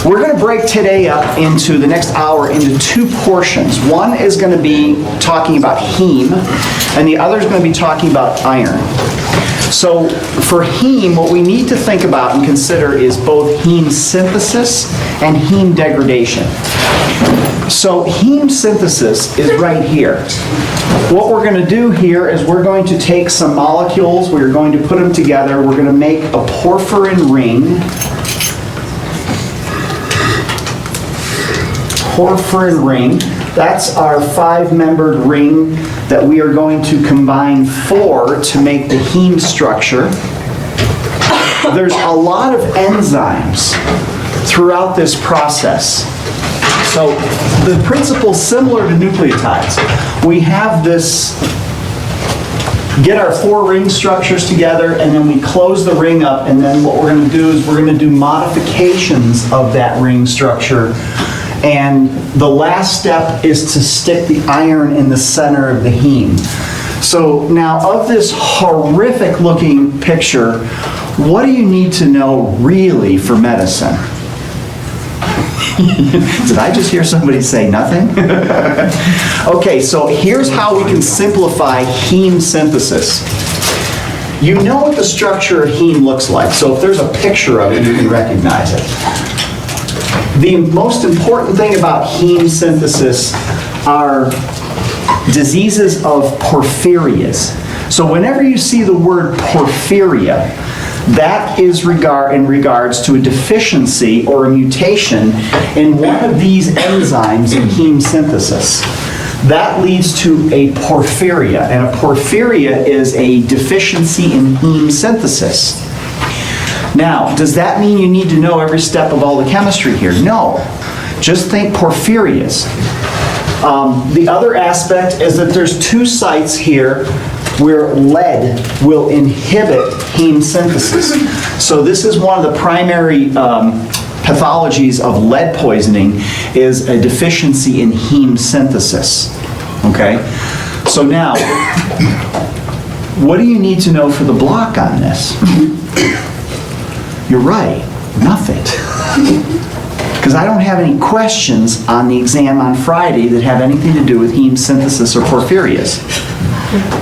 We're going to break today up into the next hour into two portions. One is going to be talking about heme, and the other is going to be talking about iron. So for heme, what we need to think about and consider is both heme synthesis and heme degradation. So heme synthesis is right here. What we're going to do here is we're going to take some molecules, we're going to put them together, we're going to make a porphyrin ring. Porphyrin ring. That's our 5-membered ring that we are going to combine 4 to make the heme structure. There's a lot of enzymes throughout this process. So the principle's similar to nucleotides. We have this, get our 4 ring structures together, and then we close the ring up, and then what we're going to do is we're going to do modifications of that ring structure. And the last step is to stick the iron in the center of the heme. So now, of this horrific looking picture, what do you need to know really for medicine? Did I just hear somebody say nothing? Okay, so here's how we can simplify heme synthesis. You know what the structure of heme looks like, so if there's a picture of it, you can recognize it. The most important thing about heme synthesis are diseases of porphyrias. So whenever you see the word porphyria, that is in regards to a deficiency or a mutation in one of these enzymes in heme synthesis. That leads to a porphyria, and a porphyria is a deficiency in heme synthesis. Now, does that mean you need to know every step of all the chemistry here? No. Just think porphyrias. The other aspect is that there's 2 sites here where lead will inhibit heme synthesis. So this is one of the primary pathologies of lead poisoning, is a deficiency in heme synthesis. Okay? So now, what do you need to know for the block on this? You're right, nothing. Because I don't have any questions on the exam on Friday that have anything to do with heme synthesis or porphyrias.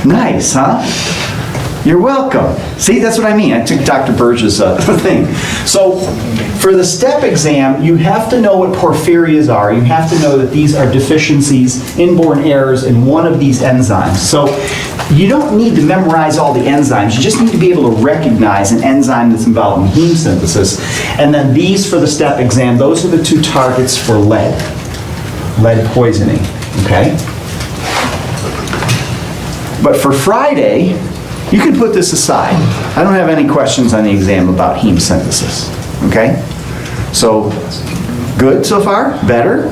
Nice, huh? You're welcome. See, that's what I mean. I took Dr. Burge's thing. So for the STEP exam, you have to know what porphyrias are. You have to know that these are deficiencies, inborn errors in one of these enzymes. So you don't need to memorize all the enzymes. You just need to be able to recognize an enzyme that's involved in heme synthesis. And then these for the STEP exam, those are the 2 targets for lead poisoning, okay? But for Friday, you can put this aside. I don't have any questions on the exam about heme synthesis, okay? So, good so far? Better?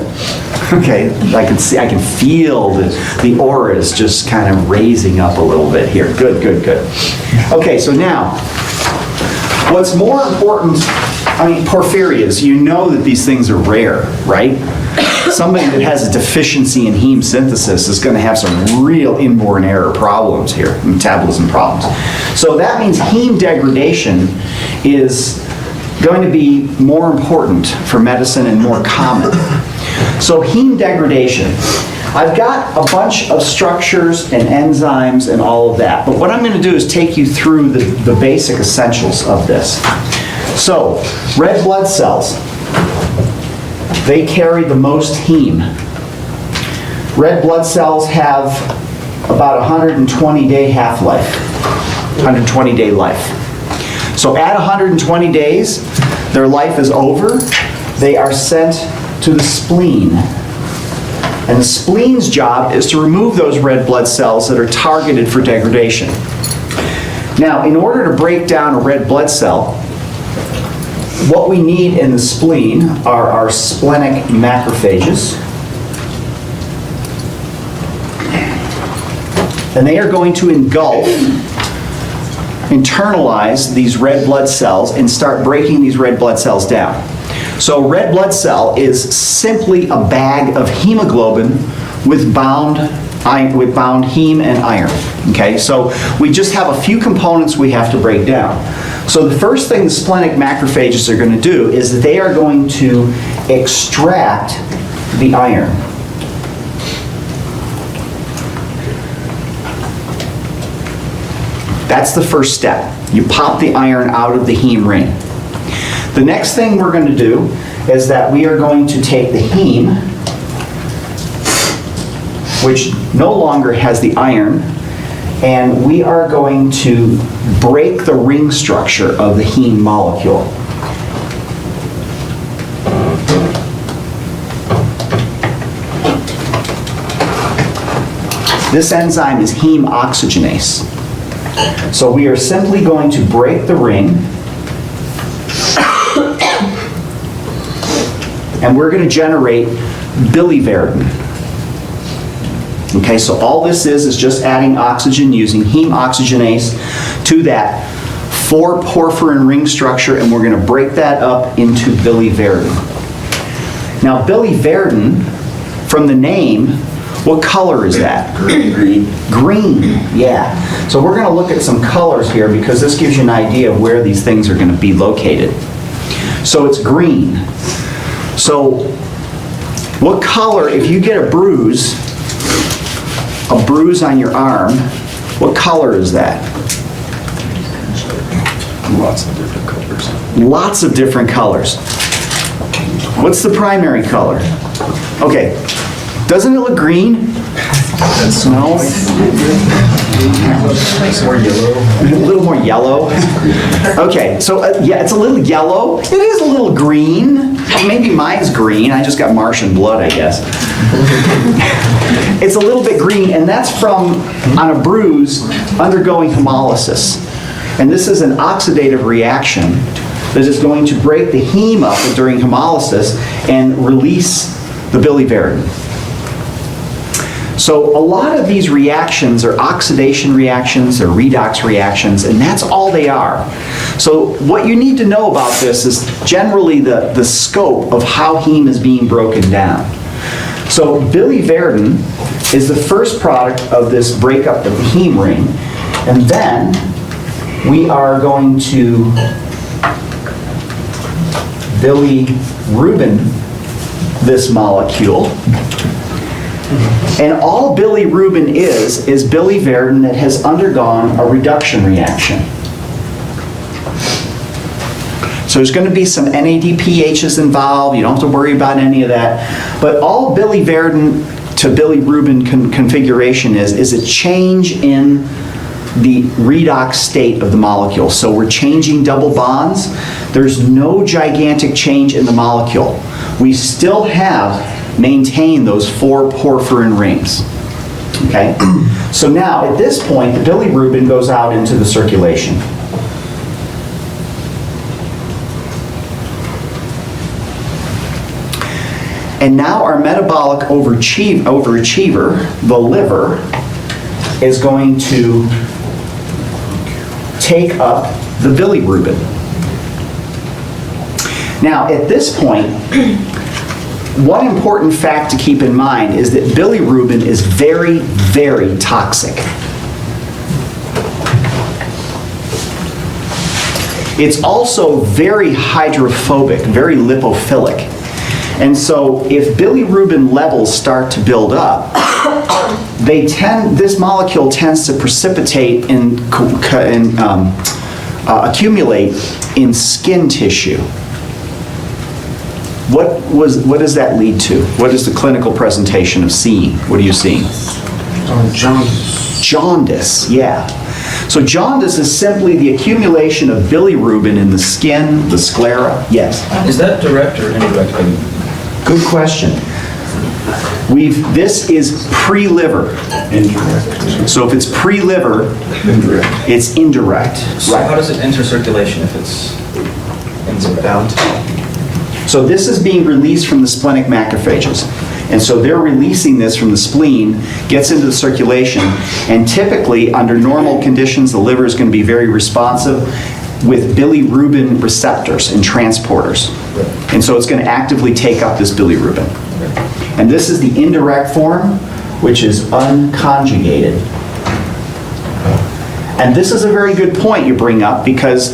Okay, I can feel the aura is just kind of raising up a little bit here. Good, good, good. Okay, so now, what's more important, porphyrias, you know that these things are rare, right? Somebody that has a deficiency in heme synthesis is going to have some real inborn error problems here, metabolism problems. So that means heme degradation is going to be more important for medicine and more common. So heme degradation. I've got a bunch of structures and enzymes and all of that, but what I'm going to do is take you through the basic essentials of this. So, red blood cells. They carry the most heme. Red blood cells have about 120-day half-life, 120-day life. So at 120 days, their life is over. They are sent to the spleen. And the spleen's job is to remove those red blood cells that are targeted for degradation. Now, in order to break down a red blood cell, what we need in the spleen are our splenic macrophages. And they are going to internalize these red blood cells and start breaking these red blood cells down. So a red blood cell is simply a bag of hemoglobin with bound heme and iron. Okay, so we just have a few components we have to break down. So the first thing the splenic macrophages are going to do is that they are going to extract the iron. That's the first step. You pop the iron out of the heme ring. The next thing we're going to do is that we are going to take the heme, which no longer has the iron, and we are going to break the ring structure of the heme molecule. This enzyme is heme oxygenase. So we are simply going to break the ring, and we're going to generate biliverdin. Okay, so all this is just adding oxygen using heme oxygenase to that 4-porphyrin ring structure, and we're going to break that up into biliverdin. Now, biliverdin, from the name, what color is that? Green. Green, yeah. So we're going to look at some colors here because this gives you an idea of where these things are going to be located. So it's green. So what color, if you get a bruise on your arm, what color is that? Lots of different colors. Lots of different colors. What's the primary color? Okay. Doesn't it look green? No? More yellow. A little more yellow. Okay, so yeah, it's a little yellow. It is a little green. Maybe mine's green. I just got Martian blood, I guess. It's a little bit green, and that's from, on a bruise, undergoing hemolysis. And this is an oxidative reaction that is going to break the heme up during hemolysis and release the biliverdin. So a lot of these reactions are oxidation reactions, they're redox reactions, and that's all they are. So what you need to know about this is generally the scope of how heme is being broken down. So biliverdin is the first product of this breakup of the heme ring, and then we are going to bilirubin this molecule. And all bilirubin is biliverdin that has undergone a reduction reaction. So there's going to be some NADPHs involved. You don't have to worry about any of that. But all biliverdin to bilirubin configuration is a change in the redox state of the molecule. So we're changing double bonds. There's no gigantic change in the molecule. We still maintain those 4 porphyrin rings. Okay? So now, at this point, the bilirubin goes out into the circulation. And now our metabolic overachiever, the liver, is going to take up the bilirubin. Now, at this point, one important fact to keep in mind is that bilirubin is very, very toxic. It's also very hydrophobic, very lipophilic. And so if bilirubin levels start to build up, this molecule tends to precipitate and accumulate in skin tissue. What does that lead to? What is the clinical presentation of seeing? What are you seeing? Jaundice. Jaundice, yeah. So jaundice is simply the accumulation of bilirubin in the skin, the sclera. Yes? Is that direct or indirect? Good question. This is pre-liver. Indirect. So if it's pre-liver, Indirect. it's indirect. So how does it enter circulation if it's inbound? So this is being released from the splenic macrophages. And so they're releasing this from the spleen, gets into the circulation, and typically, under normal conditions, the liver is going to be very responsive with bilirubin receptors and transporters. And so it's going to actively take up this bilirubin. And this is the indirect form, which is unconjugated. And this is a very good point you bring up, because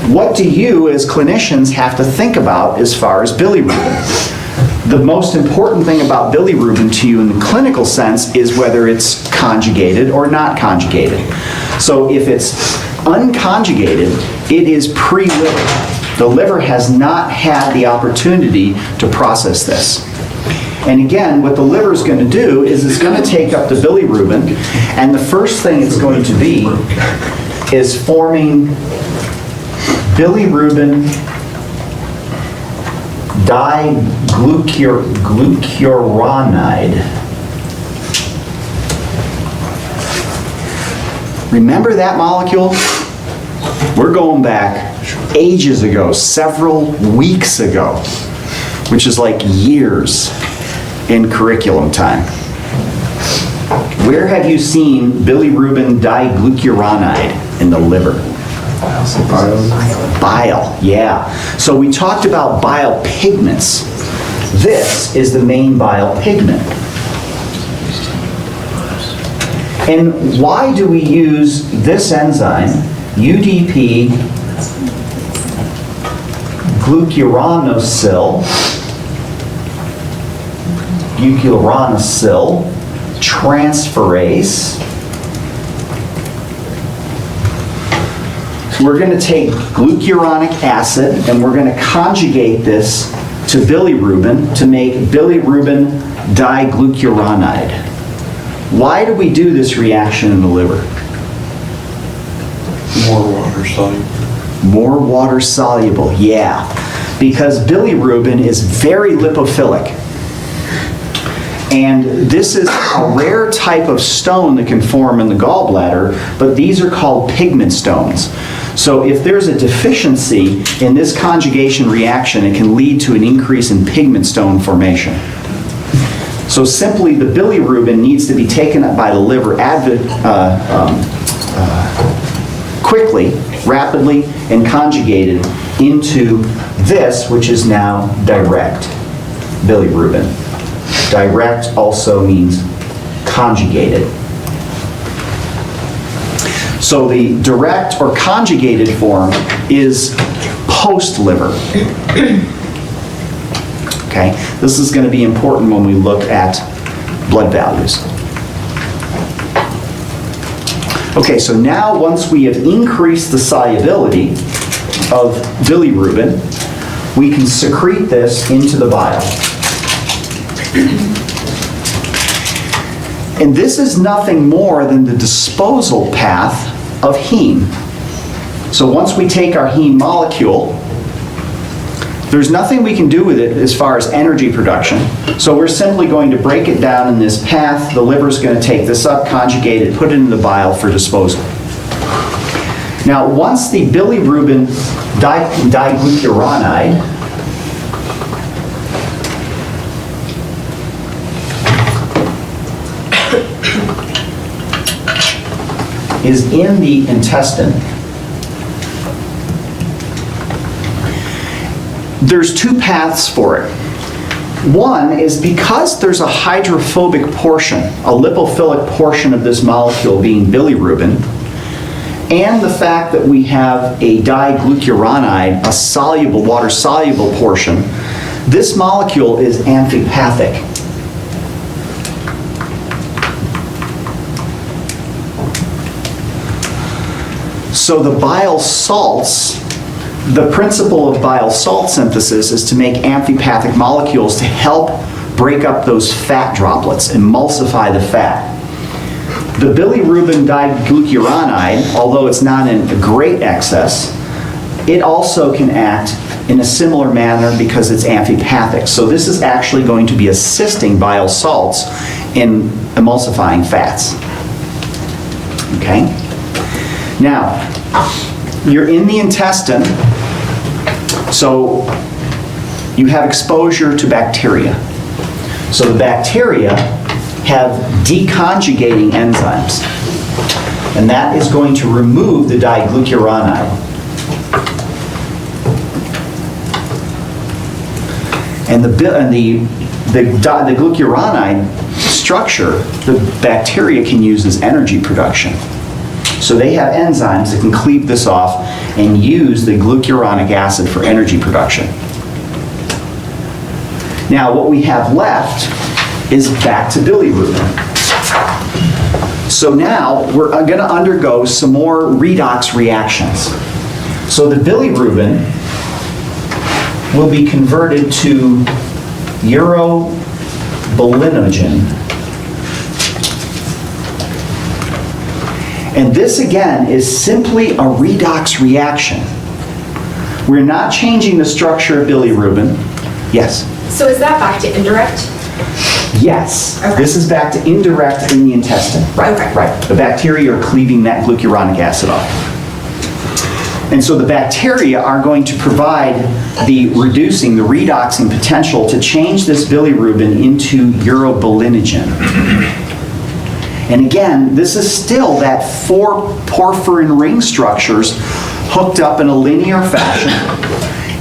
what do you as clinicians have to think about as far as bilirubin? The most important thing about bilirubin to you in the clinical sense is whether it's conjugated or not conjugated. So if it's unconjugated, it is pre-liver. The liver has not had the opportunity to process this. And again, what the liver is going to do is it's going to take up the bilirubin, and the first thing it's going to be is forming bilirubin diglucuronide. Remember that molecule? We're going back ages ago, several weeks ago, which is like years in curriculum time. Where have you seen bilirubin diglucuronide in the liver? Bile, yeah. So we talked about bile pigments. This is the main bile pigment. And why do we use this enzyme, UDP glucuranosyl transferase? We're going to take glucuronic acid and we're going to conjugate this to bilirubin to make bilirubin diglucuronide. Why do we do this reaction in the liver? More water soluble. More water soluble, yeah. Because bilirubin is very lipophilic. And this is a rare type of stone that can form in the gallbladder, but these are called pigment stones. So if there's a deficiency in this conjugation reaction, it can lead to an increase in pigment stone formation. So simply the bilirubin needs to be taken up by the liver quickly, rapidly, and conjugated into this, which is now direct bilirubin. Direct also means conjugated. So the direct or conjugated form is post-liver. Okay, this is going to be important when we look at blood values. Okay, so now once we have increased the solubility of bilirubin, we can secrete this into the bile. And this is nothing more than the disposal path of heme. So once we take our heme molecule, there's nothing we can do with it as far as energy production. So we're simply going to break it down in this path. The liver's going to take this up, conjugate it, put it in the bile for disposal. Now, once the bilirubin diglucuronide is in the intestine, there's two paths for it. One is because there's a hydrophobic portion, a lipophilic portion of this molecule being bilirubin, and the fact that we have a diglucuronide, a soluble, water-soluble portion, this molecule is amphipathic. So the bile salts, the principle of bile salt synthesis is to make amphipathic molecules to help break up those fat droplets, emulsify the fat. The bilirubin diglucuronide, although it's not in a great excess, it also can act in a similar manner because it's amphipathic. So this is actually going to be assisting bile salts in emulsifying fats. Okay? Now, you're in the intestine, so you have exposure to bacteria. So the bacteria have deconjugating enzymes, and that is going to remove the diglucuronide. And the glucuronide structure, the bacteria can use as energy production. So they have enzymes that can cleave this off and use the glucuronic acid for energy production. Now, what we have left is back to bilirubin. So now we're going to undergo some more redox reactions. So the bilirubin will be converted to urobilinogen. And this again is simply a redox reaction. We're not changing the structure of bilirubin. Yes? So is that back to indirect? Yes. Okay. This is back to indirect in the intestine. Right. Okay. Right. The bacteria are cleaving that glucuronic acid off. And so the bacteria are going to provide the redoxing potential to change this bilirubin into urobilinogen. And again, this is still that 4 porphyrin ring structures hooked up in a linear fashion,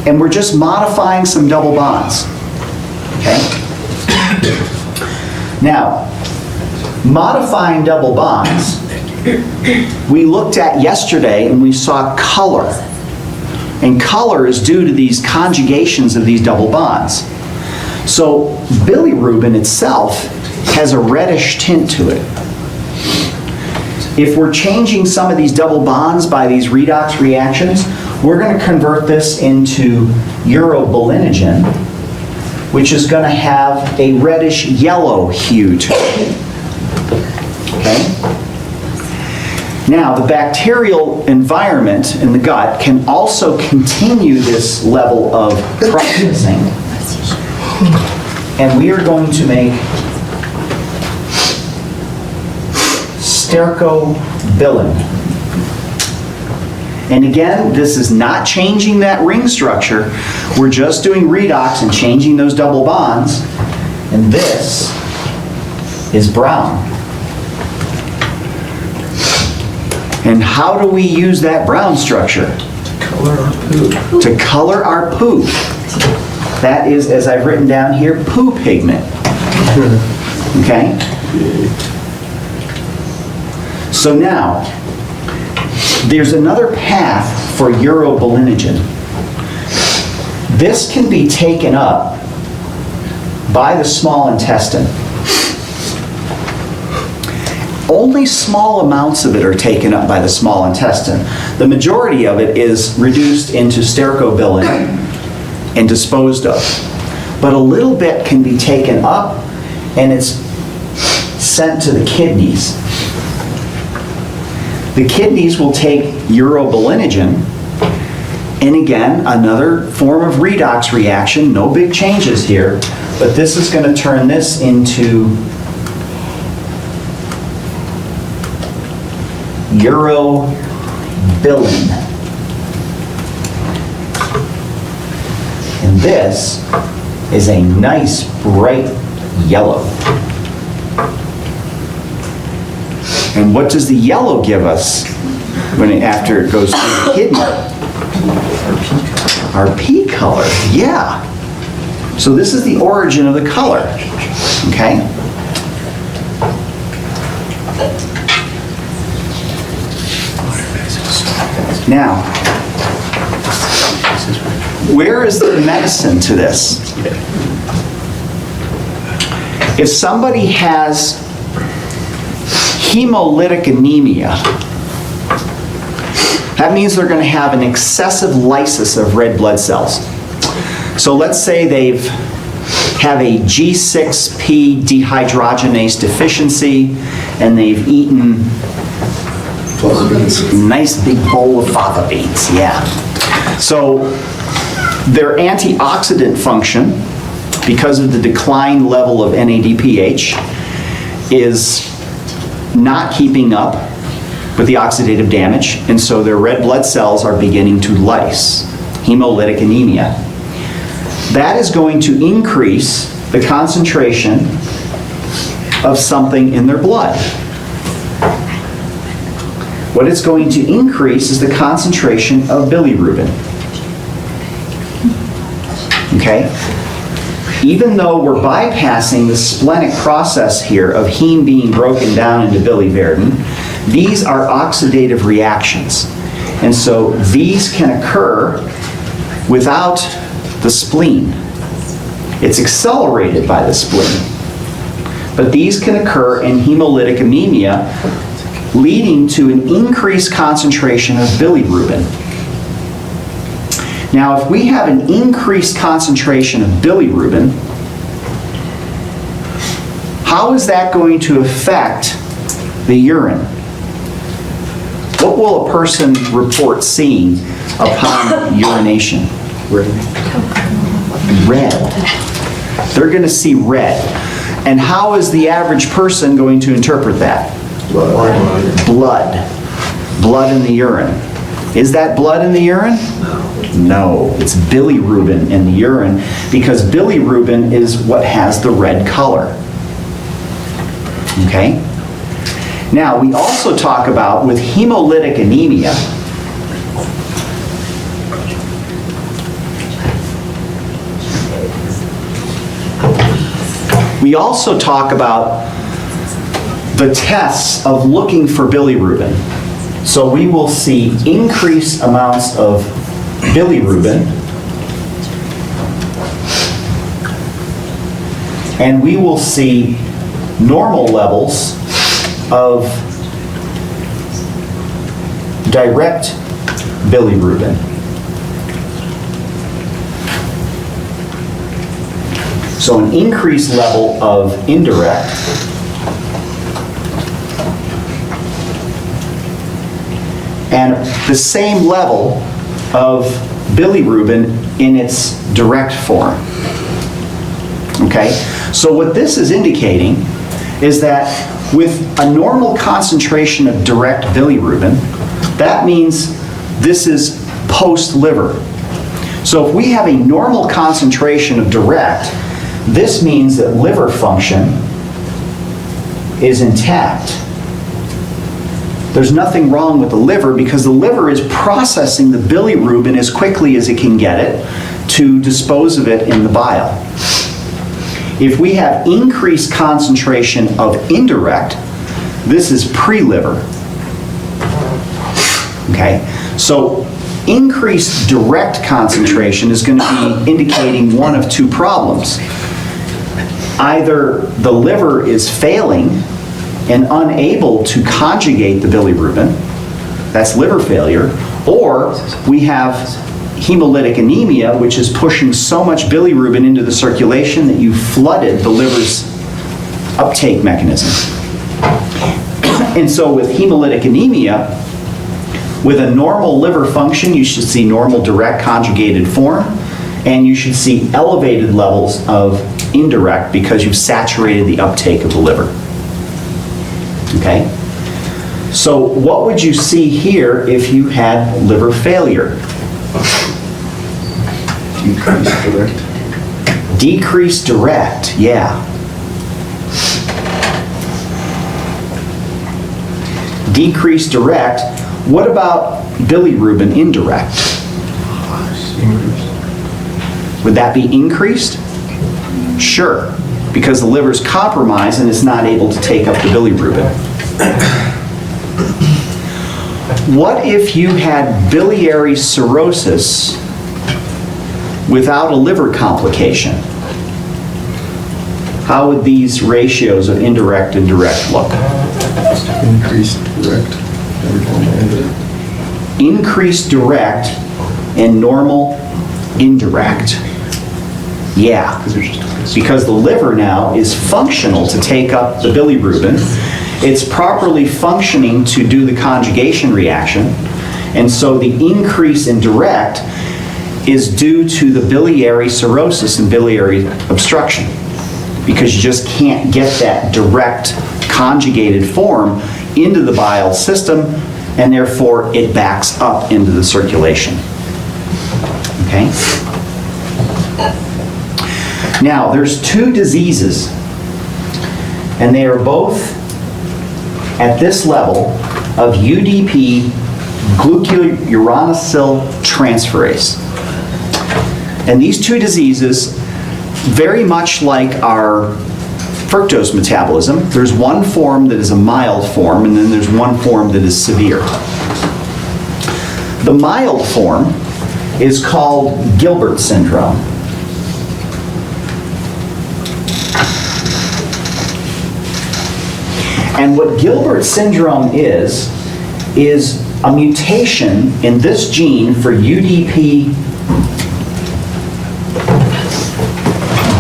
and we're just modifying some double bonds. Okay? Now, modifying double bonds, we looked at yesterday and we saw color. And color is due to these conjugations of these double bonds. So bilirubin itself has a reddish tint to it. If we're changing some of these double bonds by these redox reactions, we're going to convert this into urobilinogen, which is going to have a reddish yellow hue to it. Okay? Now, the bacterial environment in the gut can also continue this level of processing, and we are going to make stercobilin. And again, this is not changing that ring structure. We're just doing redox and changing those double bonds. And this is brown. And how do we use that brown structure? Color our poop. To color our poop. That is, as I've written down here, poo pigment. Okay? So now, there's another path for urobilinogen. This can be taken up by the small intestine. Only small amounts of it are taken up by the small intestine. The majority of it is reduced into stercobilin and disposed of. But a little bit can be taken up and it's sent to the kidneys. The kidneys will take urobilinogen, and again, another form of redox reaction, no big changes here, but this is going to turn this into urobilin. And this is a nice bright yellow. And what does the yellow give us after it goes through the kidney? Our pea color, yeah. So this is the origin of the color, okay? Now, where is the medicine to this? If somebody has hemolytic anemia, that means they're going to have an excessive lysis of red blood cells. So let's say they have a G6P dehydrogenase deficiency and they've eaten a nice big bowl of fava beans, yeah. So their antioxidant function, because of the declined level of NADPH, is not keeping up with the oxidative damage, and so their red blood cells are beginning to lyse, hemolytic anemia. That is going to increase the concentration of something in their blood. What it's going to increase is the concentration of bilirubin. Okay? Even though we're bypassing the splenic process here of heme being broken down into biliverdin, These are oxidative reactions. And so these can occur without the spleen. It's accelerated by the spleen. But these can occur in hemolytic anemia, leading to an increased concentration of bilirubin. Now, if we have an increased concentration of bilirubin, how is that going to affect the urine? What will a person report seeing upon urination? Red. They're going to see red. And how is the average person going to interpret that? Blood. Blood in the urine. Is that blood in the urine? No, it's bilirubin in the urine, because bilirubin is what has the red color. Okay? Now, we also talk about with hemolytic anemia, we also talk about the tests of looking for bilirubin. So we will see increased amounts of bilirubin, and we will see normal levels of direct bilirubin. So an increased level of indirect, and the same level of bilirubin in its direct form. Okay? So what this is indicating is that with a normal concentration of direct bilirubin, that means this is post-liver. So if we have a normal concentration of direct, this means that liver function is intact. There's nothing wrong with the liver, because the liver is processing the bilirubin as quickly as it can get it to dispose of it in the bile. If we have increased concentration of indirect, this is pre-liver. Okay? So increased direct concentration is going to be indicating one of two problems. Either the liver is failing and unable to conjugate the bilirubin, that's liver failure, or we have hemolytic anemia, which is pushing so much bilirubin into the circulation that you flooded the liver's uptake mechanism. And so with hemolytic anemia, with a normal liver function, you should see normal direct conjugated form, and you should see elevated levels of indirect because you've saturated the uptake of the liver. Okay? So what would you see here if you had liver failure? Decreased direct. Decreased direct, yeah. Decreased direct. What about bilirubin indirect? Increased. Would that be increased? Sure, because the liver's compromised and it's not able to take up the bilirubin. What if you had biliary cirrhosis without a liver complication? How would these ratios of indirect and direct look? Increased direct. Increased direct and normal indirect. Yeah, because the liver now is functional to take up the bilirubin. It's properly functioning to do the conjugation reaction, and so the increase in direct is due to the biliary cirrhosis and biliary obstruction, because you just can't get that direct conjugated form into the bile system, and therefore it backs up into the circulation. Okay? Now, there's two diseases, and they are both at this level of UDP, glucouronyl transferase. And these two diseases, very much like our fructose metabolism. There's one form that is a mild form, and then there's one form that is severe. The mild form is called Gilbert syndrome. And what Gilbert syndrome is a mutation in this gene for UDP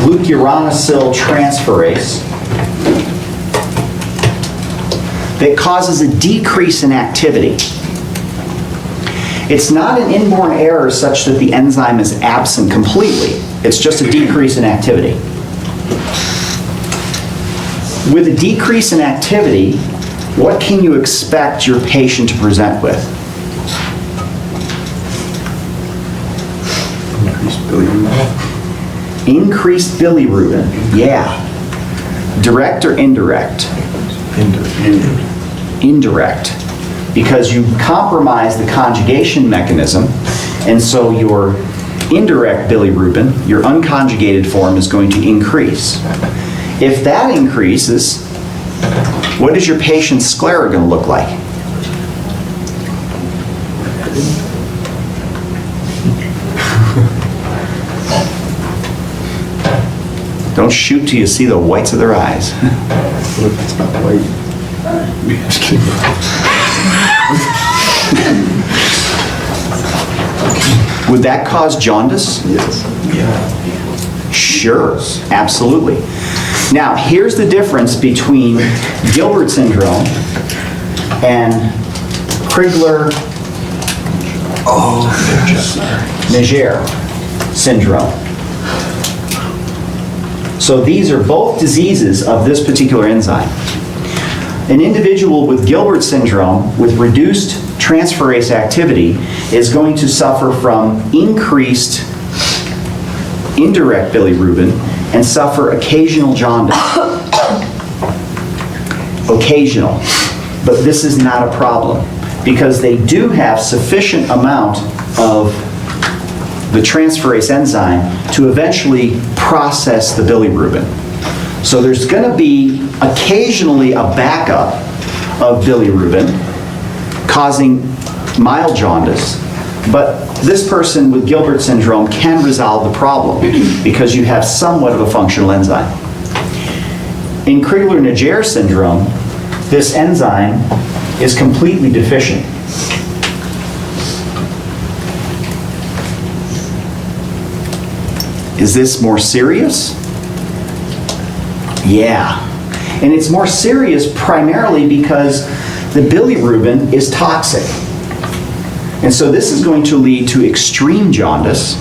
glucuronylyl transferase that causes a decrease in activity. It's not an inborn error such that the enzyme is absent completely. It's just a decrease in activity. With a decrease in activity, what can you expect your patient to present with? Increased bilirubin. Increased bilirubin, yeah. Direct or indirect? Indirect. Because you compromise the conjugation mechanism, and so your indirect bilirubin, your unconjugated form, is going to increase. If that increases, what is your patient's sclera going to look like? Don't shoot till you see the whites of their eyes. What if it's not white? Just kidding. Would that cause jaundice? Yes. Sure, absolutely. Now, here's the difference between Gilbert syndrome and Crigler-Najjar syndrome. So these are both diseases of this particular enzyme. An individual with Gilbert syndrome with reduced transferase activity is going to suffer from increased indirect bilirubin and suffer occasional jaundice. Occasional. But this is not a problem because they do have sufficient amount of the transferase enzyme to eventually process the bilirubin. So there's going to be occasionally a backup of bilirubin causing mild jaundice, but this person with Gilbert syndrome can resolve the problem because you have somewhat of a functional enzyme. In Crigler-Najjar syndrome, this enzyme is completely deficient. Is this more serious? Yeah. And it's more serious primarily because the bilirubin is toxic. And so this is going to lead to extreme jaundice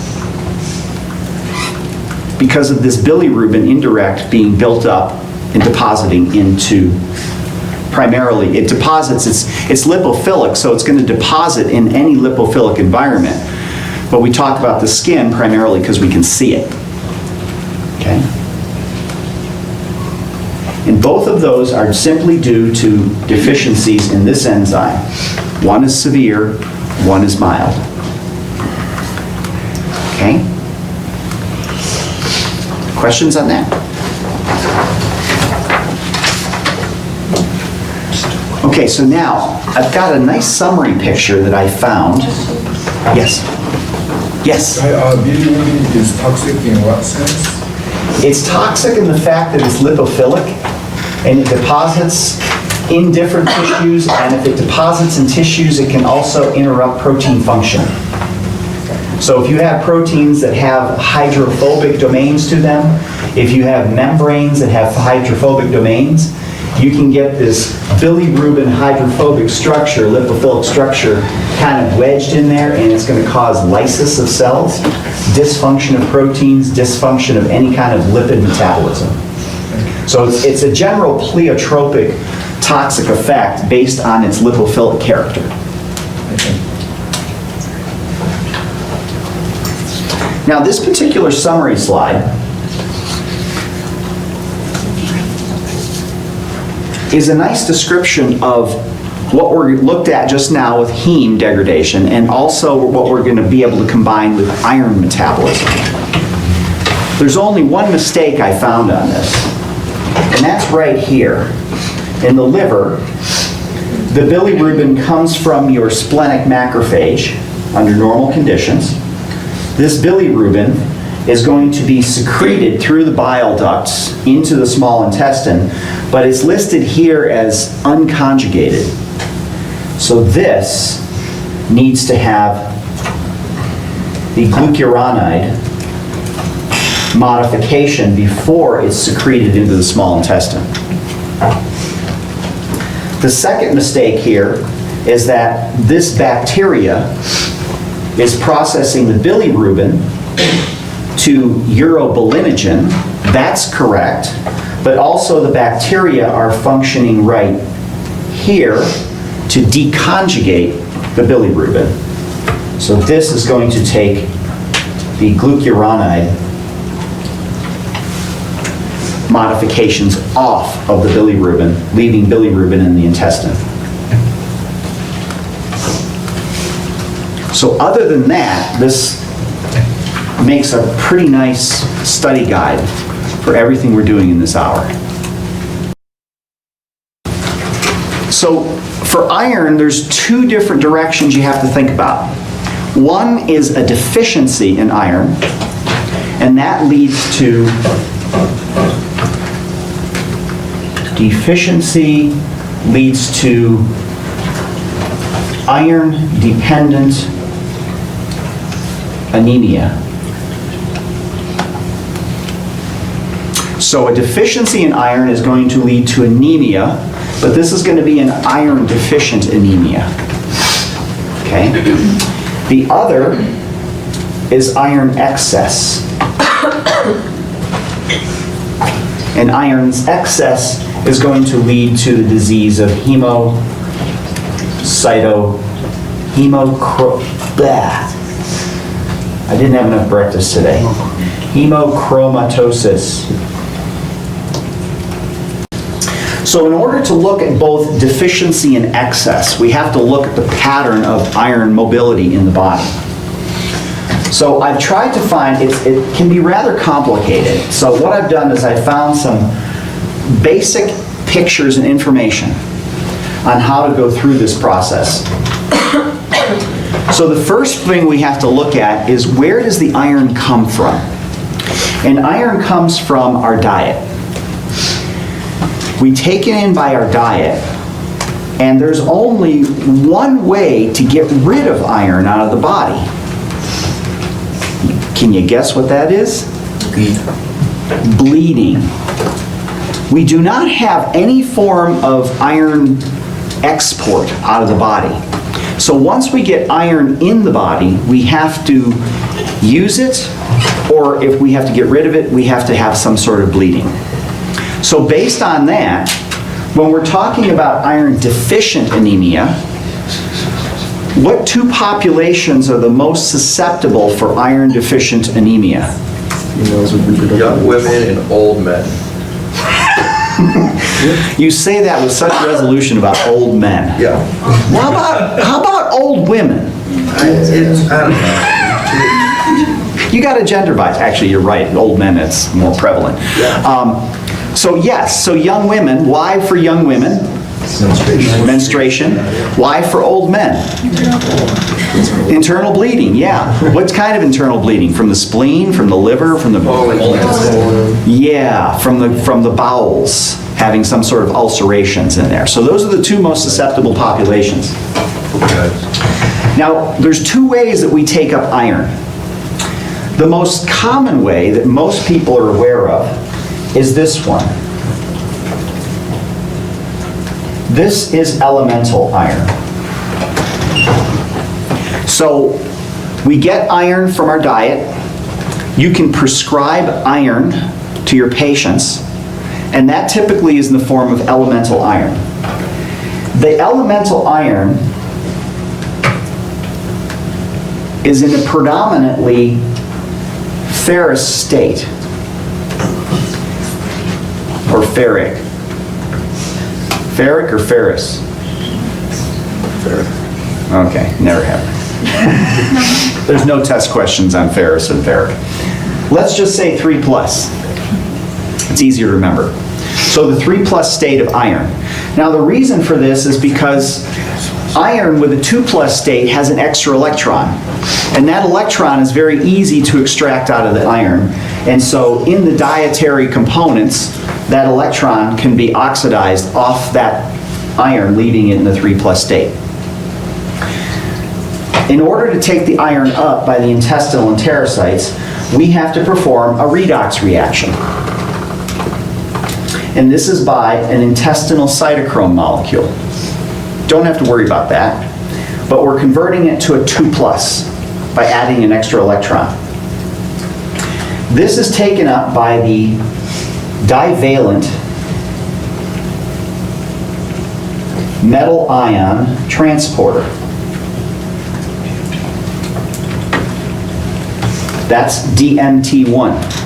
because of this bilirubin indirect being built up and depositing into, primarily, it deposits, it's lipophilic, so it's going to deposit in any lipophilic environment. But we talk about the skin primarily because we can see it. Okay? And both of those are simply due to deficiencies in this enzyme. One is severe, one is mild. Okay? Questions on that? Okay, so now I've got a nice summary picture that I found. Yes? Yes? Bilirubin is toxic in what sense? It's toxic in the fact that it's lipophilic and it deposits in different tissues, and if it deposits in tissues, it can also interrupt protein function. So if you have proteins that have hydrophobic domains to them, if you have membranes that have hydrophobic domains, you can get this bilirubin hydrophobic structure, lipophilic structure, kind of wedged in there, and it's going to cause lysis of cells, dysfunction of proteins, dysfunction of any kind of lipid metabolism. So it's a general pleiotropic toxic effect based on its lipophilic character. Now this particular summary slide is a nice description of what we looked at just now with heme degradation and also what we're going to be able to combine with iron metabolism. There's only one mistake I found on this. And that's right here. In the liver, the bilirubin comes from your splenic macrophage under normal conditions. This bilirubin is going to be secreted through the bile ducts into the small intestine, but it's listed here as unconjugated. So this needs to have the glucuronide modification before it's secreted into the small intestine. The second mistake here is that this bacteria is processing the bilirubin to urobilinogen. That's correct, but also the bacteria are functioning right here to deconjugate the bilirubin. So this is going to take the glucuronide modifications off of the bilirubin, leaving bilirubin in the intestine. So other than that, this makes a pretty nice study guide for everything we're doing in this hour. So for iron, there's two different directions you have to think about. One is a deficiency in iron, and that leads to iron-dependent anemia. So a deficiency in iron is going to lead to anemia, but this is going to be an iron-deficient anemia. Okay? The other is iron excess. And iron's excess is going to lead to the disease of I didn't have enough breakfast today. Hemochromatosis. So in order to look at both deficiency and excess, we have to look at the pattern of iron mobility in the body. So I've tried to find, it can be rather complicated. So what I've done is I found some basic pictures and information on how to go through this process. So the first thing we have to look at is, where does the iron come from? And iron comes from our diet. We take it in by our diet, and there's only one way to get rid of iron out of the body. Can you guess what that is? Bleeding. We do not have any form of iron export out of the body. So once we get iron in the body, we have to use it, or if we have to get rid of it, we have to have some sort of bleeding. So based on that, when we're talking about iron deficient anemia, what two populations are the most susceptible for iron deficient anemia? Young women and old men. You say that with such resolution about old men. Yeah. Well, how about old women? I don't know. You got a gender bias. Actually, you're right. Old men, it's more prevalent. Yeah. So yes, so young women. Why for young women? Menstruation. Why for old men? Internal bleeding, yeah. What kind of internal bleeding? From the spleen, from the liver, from the... Yeah, from the bowels, having some sort of ulcerations in there. So those are the two most susceptible populations. Now, there's two ways that we take up iron. The most common way that most people are aware of is this one. This is elemental iron. So we get iron from our diet. You can prescribe iron to your patients, and that typically is in the form of elemental iron. The elemental iron is in a predominantly ferrous state, or ferric. Ferric or ferrous? Ferric. Okay, never have. There's no test questions on ferrous and ferric. Let's just say 3+. It's easier to remember. So So the 3+ state of iron. Now the reason for this is because iron with a 2+ state has an extra electron. And that electron is very easy to extract out of the iron. And so in the dietary components, that electron can be oxidized off that iron, leaving it in the 3+ state. In order to take the iron up by the intestinal enterocytes, we have to perform a redox reaction. And this is by an intestinal cytochrome molecule. Don't have to worry about that. But we're converting it to a 2+ by adding an extra electron. This is taken up by the divalent metal ion transporter. That's DMT1.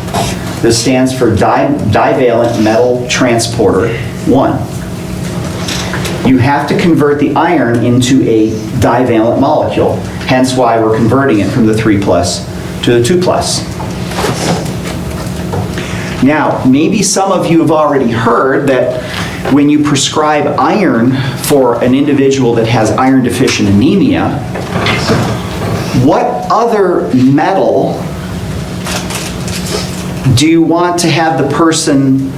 This stands for divalent metal transporter 1. You have to convert the iron into a divalent molecule, hence why we're converting it from the 3+ to the 2+. Now, maybe some of you have already heard that when you prescribe iron for an individual that has iron deficient anemia, what other metal do you want to have the person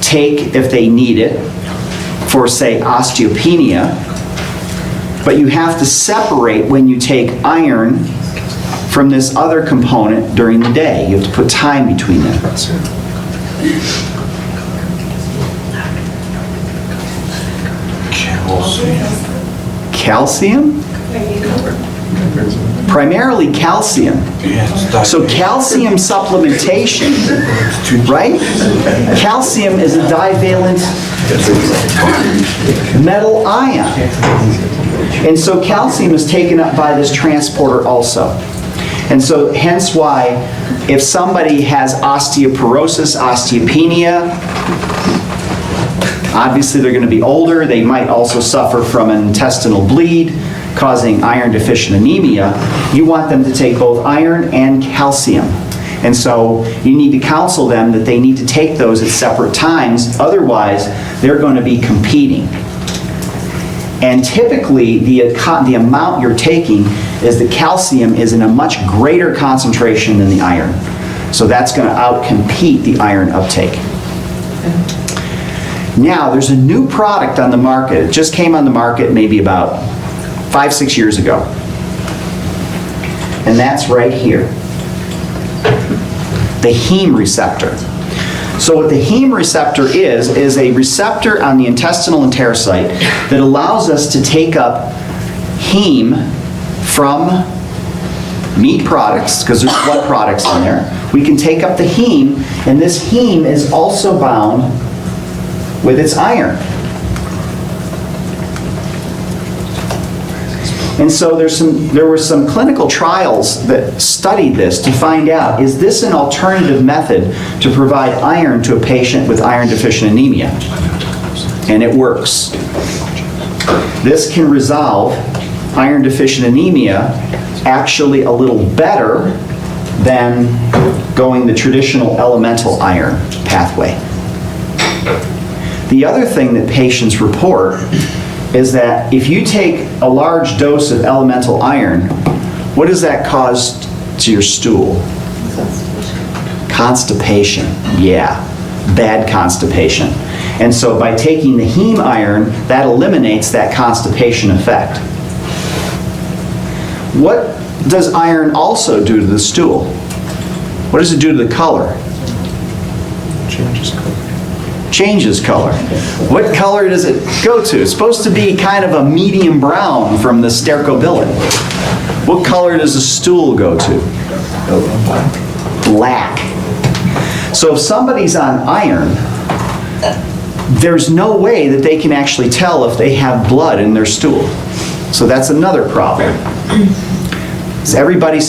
take if they need it for, say, osteopenia? But you have to separate when you take iron from this other component during the day. You have to put time between them. Calcium? Primarily calcium. So calcium supplementation, right? Calcium is a divalent metal ion. And so calcium is taken up by this transporter also. And so hence why if somebody has osteoporosis, osteopenia, obviously they're going to be older, they might also suffer from an intestinal bleed causing iron deficient anemia. You want them to take both iron and calcium. And so you need to counsel them that they need to take those at separate times, otherwise they're going to be competing. And typically the amount you're taking is the calcium is in a much greater concentration than the iron. So that's going to outcompete the iron uptake. Now there's a new product on the market. It just came on the market maybe about 5-6 years ago. And that's right here. The heme receptor. So what the heme receptor is a receptor on the intestinal enterocyte that allows us to take up heme from meat products, because there's blood products in there. We can take up the heme, and this heme is also bound with its iron. And so there were some clinical trials that studied this to find out, is this an alternative method to provide iron to a patient with iron deficient anemia? And it works. This can resolve iron deficient anemia actually a little better than going the traditional elemental iron pathway. The other thing that patients report is that if you take a large dose of elemental iron, what does that cause to your stool? Constipation. Yeah, bad constipation. And so by taking the heme iron, that eliminates that constipation effect. What does iron also do to the stool? What does it do to the color? Changes color. What color does it go to? It's supposed to be kind of a medium brown from the stercobilin. What color does the stool go to? Black. So if somebody's on iron, there's no way that they can actually tell if they have blood in their stool. So that's another problem. So everybody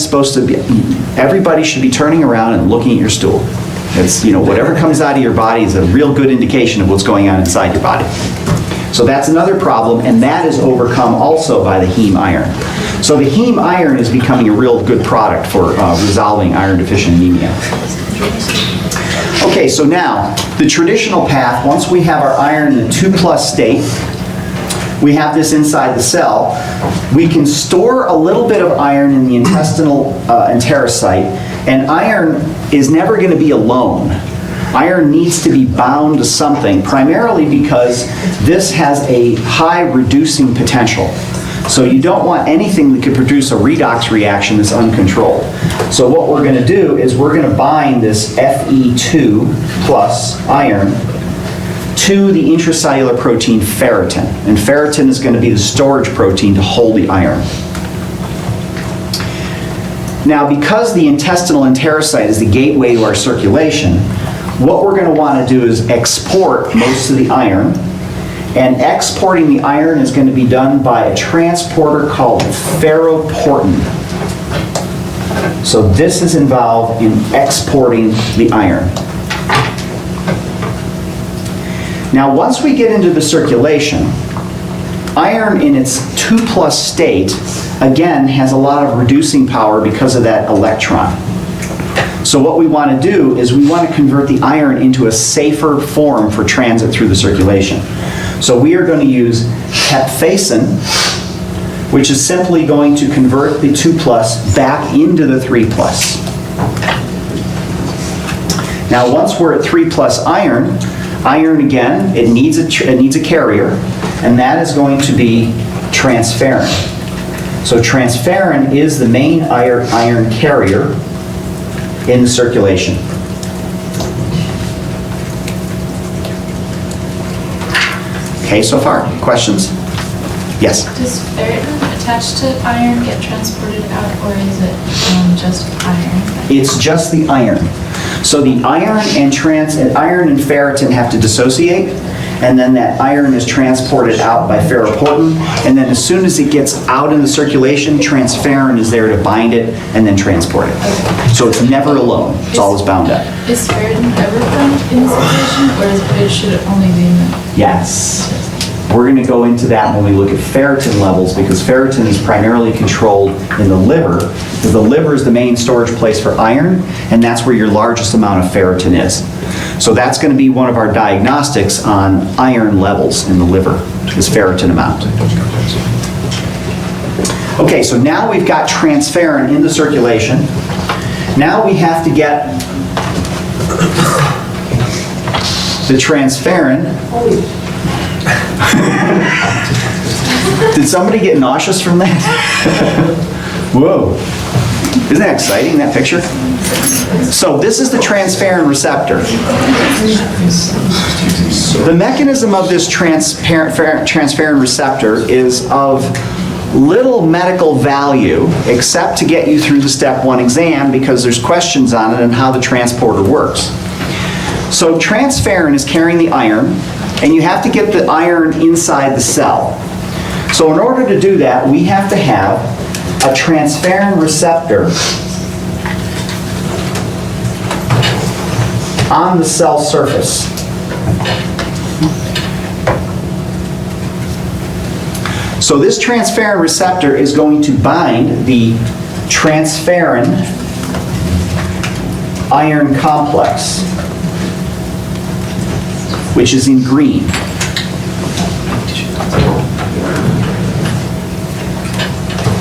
should be turning around and looking at your stool. It's, whatever comes out of your body is a real good indication of what's going on inside your body. So that's another problem, and that is overcome also by the heme iron. So the heme iron is becoming a real good product for resolving iron deficient anemia. Okay, Okay, so now, the traditional path, once we have our iron in the 2+ state, we have this inside the cell, we can store a little bit of iron in the intestinal enterocyte, and iron is never going to be alone. Iron needs to be bound to something, primarily because this has a high reducing potential. So you don't want anything that could produce a redox reaction that's uncontrolled. So what we're going to do is we're going to bind this Fe2 plus iron to the intracellular protein ferritin. And ferritin is going to be the storage protein to hold the iron. Now, because the intestinal enterocyte is the gateway to our circulation, what we're going to want to do is export most of the iron. And exporting the iron is going to be done by a transporter called ferroportin. So this is involved in exporting the iron. Now, once we get into the circulation, iron in its 2+ state, again, has a lot of reducing power because of that electron. So what we want to do is we want to convert the iron into a safer form for transit through the circulation. So we are going to use hepfacin, which is simply going to convert the 2+ back into the 3+. Now, once we're at 3+ iron, iron again, it needs a carrier, and that is going to be transferrin. So transferrin is the main iron carrier in the circulation. Okay, so far, questions? Yes? Does ferritin attached to iron get transported out, or is it just iron? It's just the iron. So the iron and ferritin have to dissociate, and then that iron is transported out by ferroportin, and then as soon as it gets out in the circulation, transferrin is there to bind it and then transport it. So it's never alone. It's always bound up. Is ferritin ever found in the circulation, or should it only be in the... Yes. We're going to go into that when we look at ferritin levels, because ferritin is primarily controlled in the liver, because the liver is the main storage place for iron, and that's where your largest amount of ferritin is. So that's going to be one of our diagnostics on iron levels in the liver, is ferritin amount. Okay, so now we've got transferrin in the circulation. Now we have to get the transferrin. Did somebody get nauseous from that? Whoa. Isn't that exciting, that picture? So this is the transferrin receptor. The mechanism of this transferrin receptor is of little medical value, except to get you through the step 1 exam, because there's questions on it and how the transporter works. So transferrin is carrying the iron, and you have to get the iron inside the cell. So in order to do that, we have to have a transferrin receptor on the cell surface. So this transferrin receptor is going to bind the transferrin iron complex, which is in green.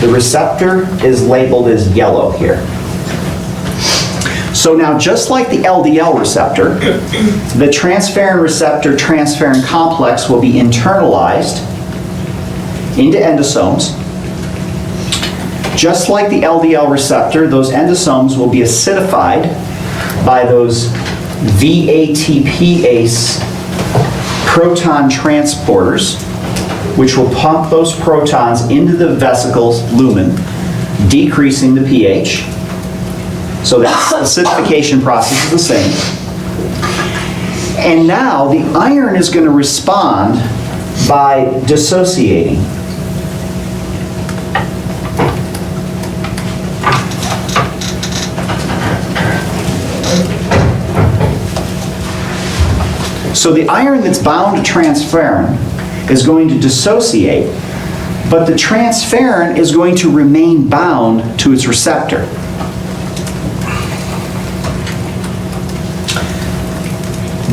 The receptor is labeled as yellow here. So now, just like the LDL receptor, the transferrin receptor transferrin complex will be internalized into endosomes. Just like the LDL receptor, those endosomes will be acidified by those VATPase proton transporters, which will pump those protons into the vesicles lumen, decreasing the pH. So that acidification process is the same. And now the iron is going to respond by dissociating. So the iron that's bound to transferrin is going to dissociate, but the transferrin is going to remain bound to its receptor.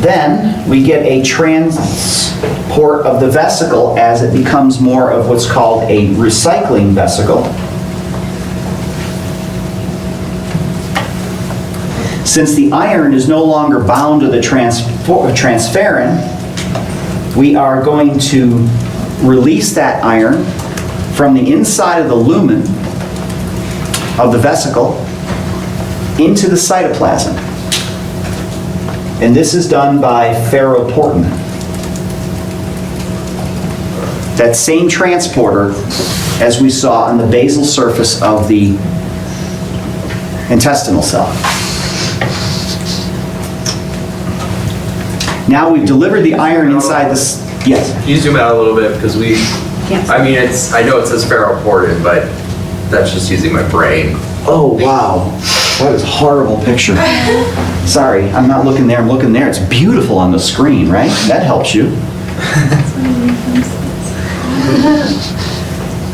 Then we get a transport of the vesicle as it becomes more of what's called a recycling vesicle. Since the iron is no longer bound to the transferrin, we are going to release that iron from the inside of the lumen of the vesicle into the cytoplasm. And this is done by ferroportin. That same transporter as we saw on the basal surface of the intestinal cell. Now we've delivered the iron inside this. Yes? Can you zoom out a little bit, because I mean, I know it says ferroportin, but that's just using my brain. Oh, wow. That is a horrible picture. Sorry, I'm not looking there, I'm looking there. It's beautiful on the screen, right? That helps you.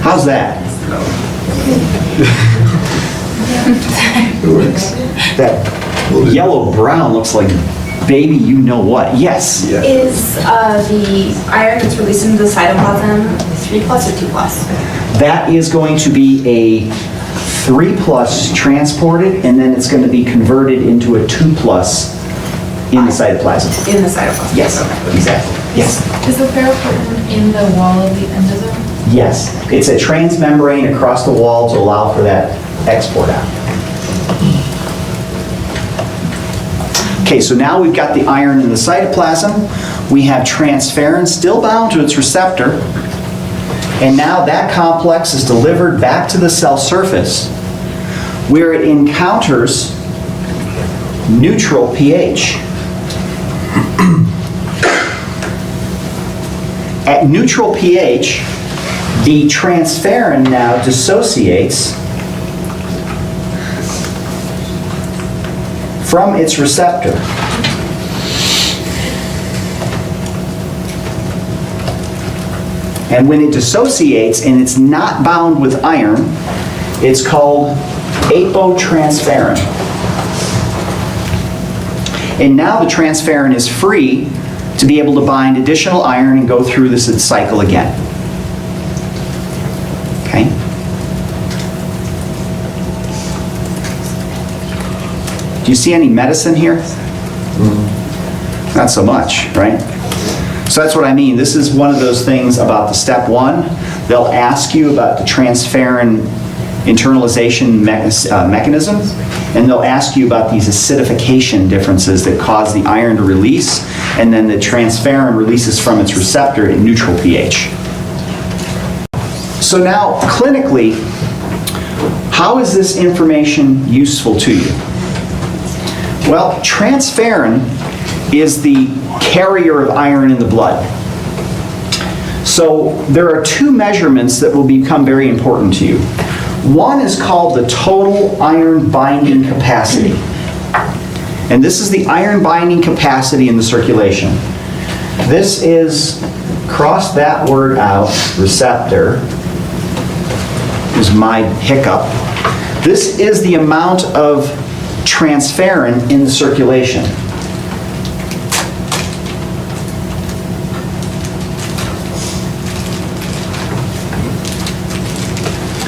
How's that? That yellow-brown looks like baby you know what. Yes? Is the iron that's released into the cytoplasm 3+ or 2+? That is going to be a 3+ transported, and then it's going to be converted into a 2+ in the cytoplasm. In the cytoplasm? Yes, Okay. exactly. Yes. Is the ferroportin in the wall of the endosome? Yes. It's a transmembrane across the wall to allow for that export out. Okay, so now we've got the iron in the cytoplasm. We have transferrin still bound to its receptor. And now that complex is delivered back to the cell surface where it encounters neutral pH. At neutral pH, the transferrin now dissociates from its receptor. And when it dissociates and it's not bound with iron, it's called apotransferrin. And now the transferrin is free to be able to bind additional iron and go through this cycle again. Okay? Do you see any medicine here? Not so much, right? So that's what I mean. This is one of those things about the step one. They'll ask you about the transferrin internalization mechanism, and they'll ask you about these acidification differences that cause the iron to release, and then the transferrin releases from its receptor at neutral pH. So now, clinically, how is this information useful to you? Well, transferrin is the carrier of iron in the blood. So there are two measurements that will become very important to you. One is called the total iron binding capacity. And this is the iron binding capacity in the circulation. This is, cross that word out, receptor, is my hiccup. This is the amount of transferrin in the circulation.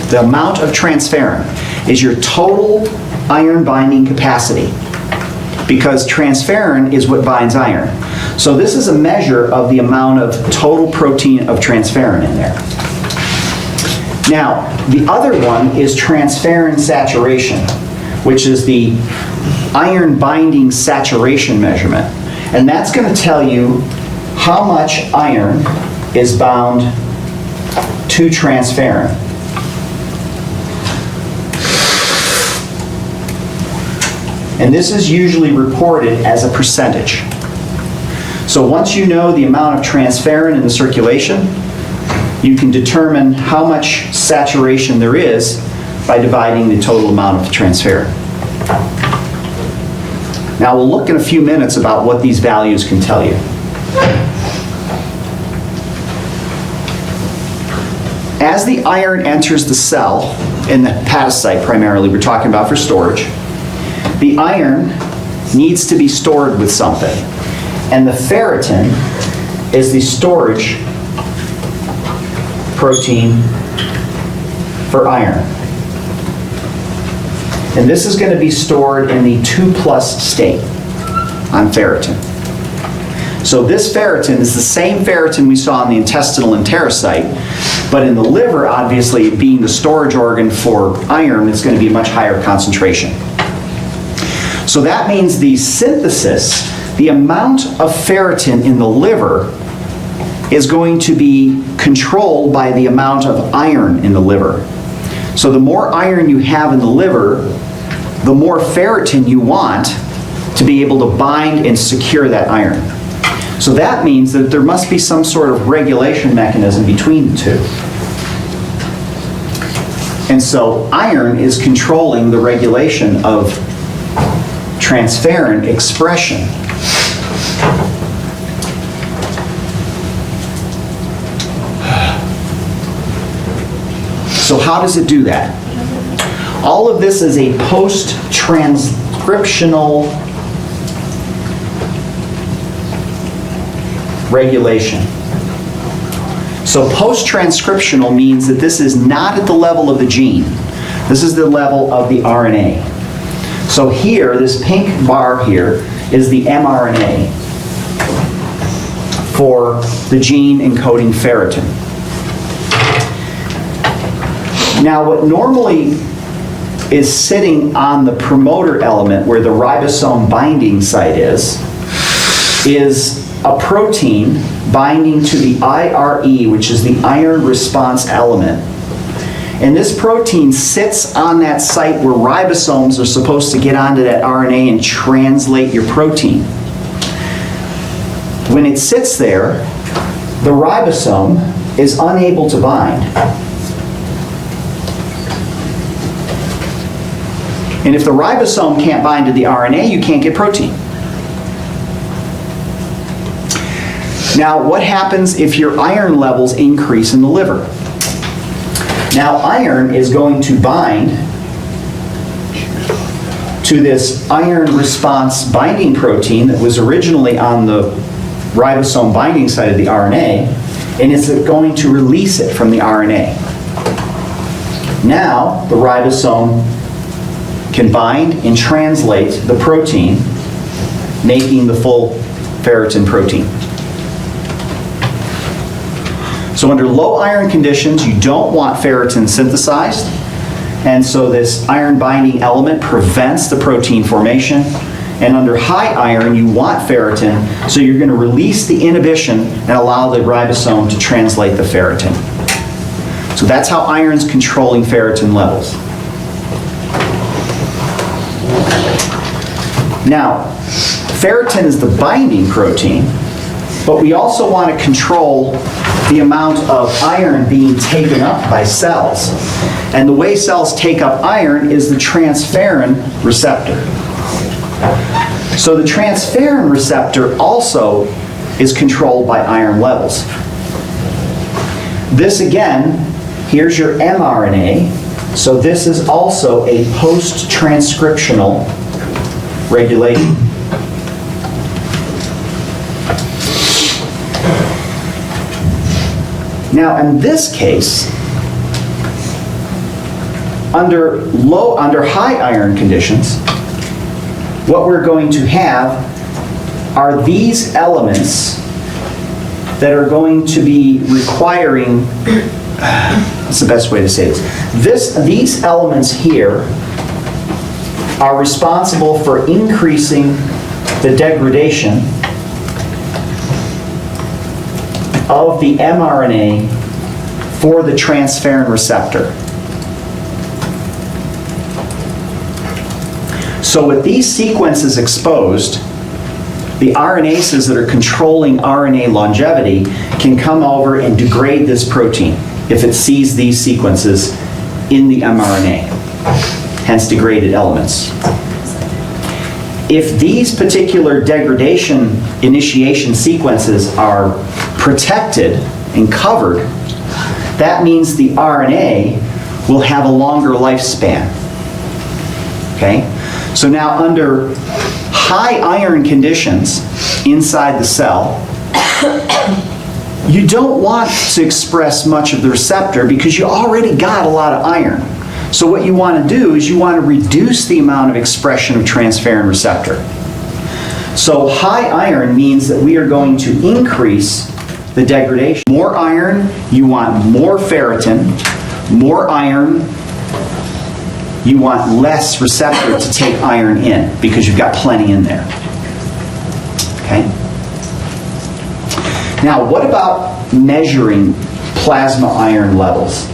The amount of transferrin is your total iron binding capacity, because transferrin is what binds iron. So this is a measure of the amount of total protein of transferrin in there. Now, the other one is transferrin saturation, which is the iron binding saturation measurement. And that's going to tell you how much iron is bound to transferrin. And this is usually reported as a percentage. So once you know the amount of transferrin in the circulation, you can determine how much saturation there is by dividing the total amount of transferrin. Now we'll look in a few minutes about what these values can tell you. As the iron enters the cell, in the hepatocyte primarily we're talking about for storage, the iron needs to be stored with something. And the ferritin is the storage protein for iron. And this is going to be stored in the 2+ state on ferritin. So this ferritin is the same ferritin we saw in the intestinal enterocyte, but in the liver, obviously, being the storage organ for iron, it's going to be a much higher concentration. So that means the synthesis, the amount of ferritin in the liver, is going to be controlled by the amount of iron in the liver. So the more iron you have in the liver, the more ferritin you want to be able to bind and secure that iron. So that means that there must be some sort of regulation mechanism between the two. And so iron is controlling the regulation of transferrin expression. So how does it do that? All of this is a post-transcriptional regulation. So post-transcriptional means that this is not at the level of the gene. This is the level of the RNA. So here, this pink bar here is the mRNA for the gene encoding ferritin. Now, what normally is sitting on the promoter element where the ribosome binding site is a protein binding to the IRE, which is the iron response element. And this protein sits on that site where ribosomes are supposed to get onto that RNA and translate your protein. When it sits there, the ribosome is unable to bind. And if the ribosome can't bind to the RNA, you can't get protein. Now, what happens if your iron levels increase in the liver? Now, iron is going to bind to this iron response binding protein that was originally on the ribosome binding site of the RNA, and it's going to release it from the RNA. Now, the ribosome can bind and translate the protein, making the full ferritin protein. So under low iron conditions, you don't want ferritin synthesized, and so this iron binding element prevents the protein formation. And under high iron, you want ferritin, so you're going to release the inhibition and allow the ribosome to translate the ferritin. So that's how iron's controlling ferritin levels. Now, ferritin is the binding protein, but we also want to control the amount of iron being taken up by cells. And the way cells take up iron is the transferrin receptor. So the transferrin receptor also is controlled by iron levels. This again, here's your mRNA. So this is also a post-transcriptional regulation. Now, in this case, under high iron conditions, what we're going to have are these elements that are going to be requiring, what's the best way to say this? These elements here are responsible for increasing the degradation of the mRNA for the transferrin receptor. So with these sequences exposed, the RNases that are controlling RNA longevity can come over and degrade this protein if it sees these sequences in the mRNA, hence degraded elements. If these particular degradation initiation sequences are protected and covered, that means the RNA will have a longer lifespan. Okay? So now under high iron conditions inside the cell, you don't want to express much of the receptor because you already got a lot of iron. So what you want to do is you want to reduce the amount of expression of transferrin receptor. So high iron means that we are going to increase the degradation. More iron, you want more ferritin. More iron, you want less receptor to take iron in because you've got plenty in there. Okay? Now, what about measuring plasma iron levels?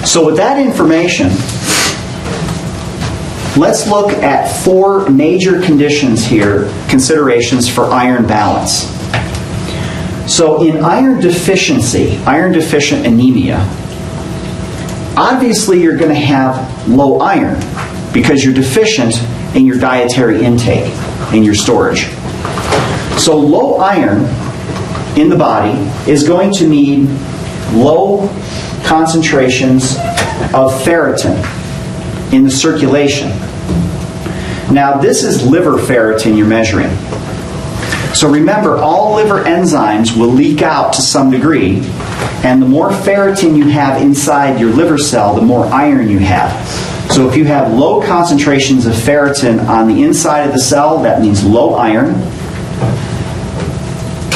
So with that information, let's look at 4 major conditions here, considerations for iron balance. So in iron deficiency, iron deficient anemia, obviously you're going to have low iron because you're deficient in your dietary intake, in your storage. So low iron in the body is going to need low concentrations of ferritin in the circulation. Now this is liver ferritin you're measuring. So remember, all liver enzymes will leak out to some degree, and the more ferritin you have inside your liver cell, the more iron you have. So if you have low concentrations of ferritin on the inside of the cell, that means low iron,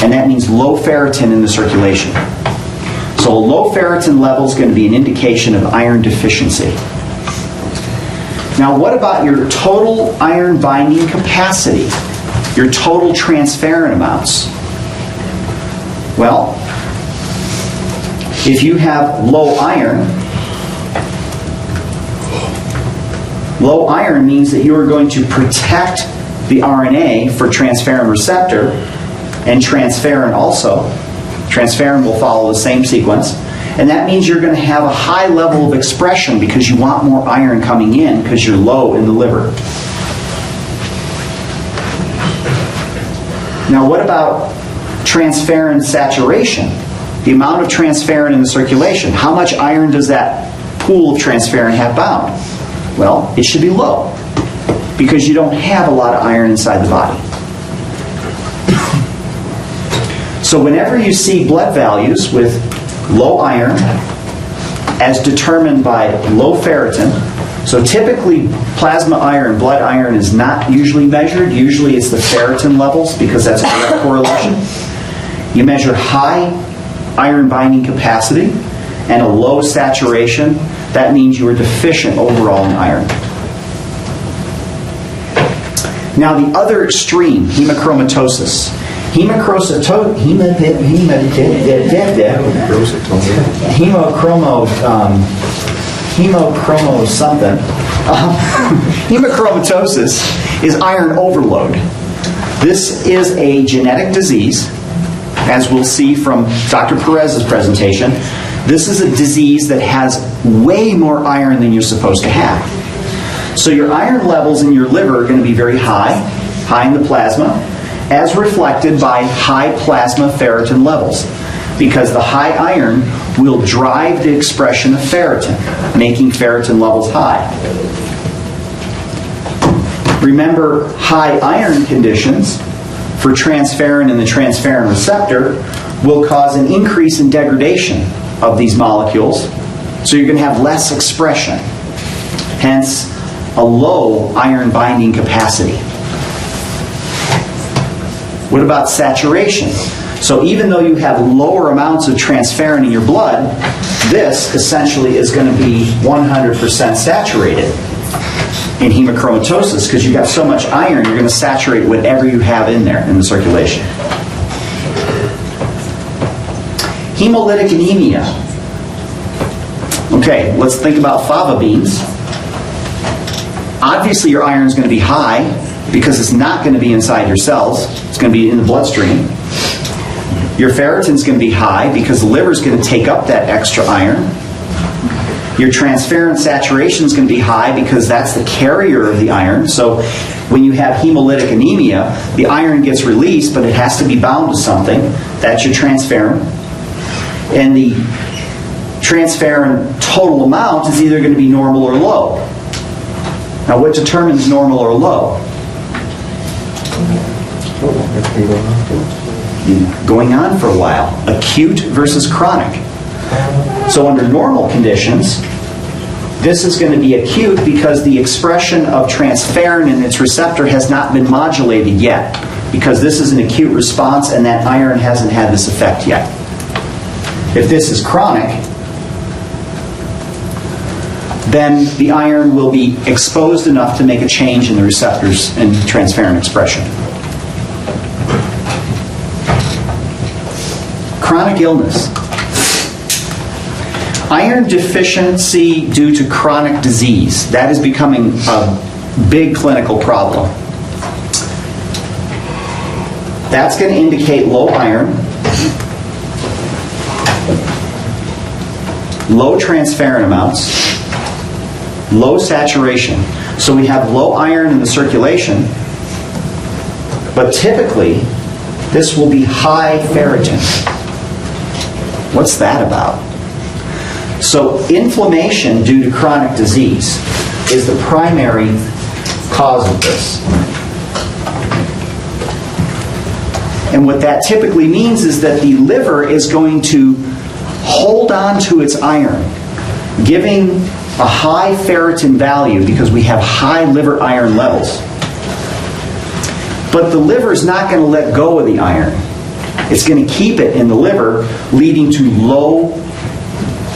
and that means low ferritin in the circulation. So a low ferritin level is going to be an indication of iron deficiency. Now what about your total iron binding capacity? Your total transferrin amounts? Well, if you have low iron means that you are going to protect the RNA for transferrin receptor and transferrin also. Transferrin will follow the same sequence. And that means you're going to have a high level of expression because you want more iron coming in because you're low in the liver. Now what about transferrin saturation? The amount of transferrin in the circulation. How much iron does that pool of transferrin have bound? Well, it should be low because you don't have a lot of iron inside the body. So whenever you see blood values with low iron as determined by low ferritin, so typically plasma iron, blood iron is not usually measured. Usually it's the ferritin levels because that's a direct correlation. You measure high iron binding capacity and a low saturation. That means you are deficient overall in iron. Now the other extreme, hemochromatosis. Hemochromatosis is iron overload. This is a genetic disease, as we'll see from Dr. Perez's presentation. This is a disease that has way more iron than you're supposed to have. So your iron levels in your liver are going to be very high in the plasma, as reflected by high plasma ferritin levels, because the high iron will drive the expression of ferritin, making ferritin levels high. Remember, high iron conditions for transferrin and the transferrin receptor will cause an increase in degradation of these molecules, so you're going to have less expression, hence a low iron binding capacity. What about saturation? So even though you have lower amounts of transferrin in your blood, this essentially is going to be 100% saturated in hemochromatosis because you've got so much iron, you're going to saturate whatever you have in there in the circulation. Hemolytic anemia. Okay, let's think about fava beans. Obviously your iron is going to be high because it's not going to be inside your cells. It's going to be in the bloodstream. Your ferritin is going to be high because the liver is going to take up that extra iron. Your transferrin saturation is going to be high because that's the carrier of the iron. So when you have hemolytic anemia, the iron gets released, but it has to be bound to something. That's your transferrin. And the transferrin total amount is either going to be normal or low. Now what determines normal or low? Going on for a while. Acute versus chronic. So under normal conditions, this is going to be acute because the expression of transferrin in its receptor has not been modulated yet, because this is an acute response and that iron hasn't had this effect yet. If this is chronic, then the iron will be exposed enough to make a change in the receptors and transferrin expression. Chronic illness. Iron deficiency due to chronic disease. That is becoming a big clinical problem. That's going to indicate low iron, low transferrin amounts, low saturation. So we have low iron in the circulation, but typically this will be high ferritin. What's that about? So inflammation due to chronic disease is the primary cause of this. And what that typically means is that the liver is going to hold on to its iron, giving a high ferritin value because we have high liver iron levels. But the liver is not going to let go of the iron. It's going to keep it in the liver, leading to low